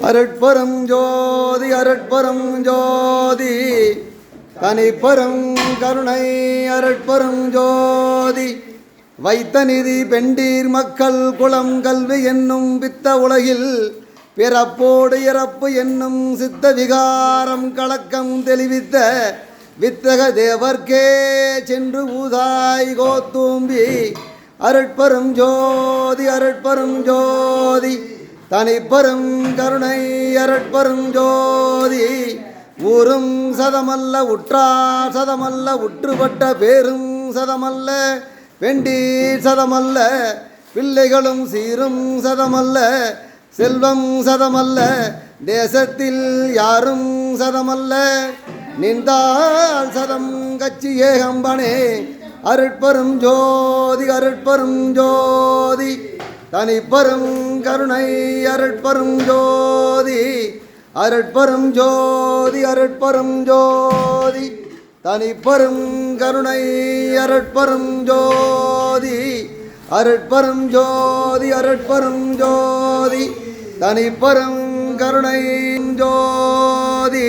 அருட்பெரும் ஜோதி அருட்பெரும் ஜோதி தனிப்பெரும் கருணை அருட்பெரும் ஜோதி வைத்த நிதி பெண்டீர் மக்கள் குலம் கல்வி என்னும் பித்த உலகில் பிறப்போடு இறப்பு என்னும் சித்த விகாரம் கலக்கம் தெளிவித்த வித்தக தேவர்க்கே சென்று ஊதாய் கோத்தூம்பி அருட்பெரும் ஜோதி அருட்பெரும் ஜோதி தனிப்பெரும் கருணை அருட்பெரும் ஜோதி ஊரும் சதமல்ல உற்றார் சதமல்ல உற்றுப்பட்ட பேரும் சதமல்ல பெண்டீர் சதமல்ல பிள்ளைகளும் சீரும் சதமல்ல செல்வம் சதமல்ல தேசத்தில் யாரும் சதமல்ல நின்றால் சதம் கட்சி ஏகம்பனே அருட்பெரும் ஜோதி அருட்பெரும் ஜோதி தனிப்பெரும் கருணை அருட்பெரும் ஜோதி அருட்பெரும் ஜோதி அருட்பெரும் ஜோதி தனிப்பெரும் கருணை அருட்பெரும் ஜோதி அருட்பெரும் ஜோதி அருட்பெரும் ஜோதி தனிப்பெரும் கருணை ஜோதி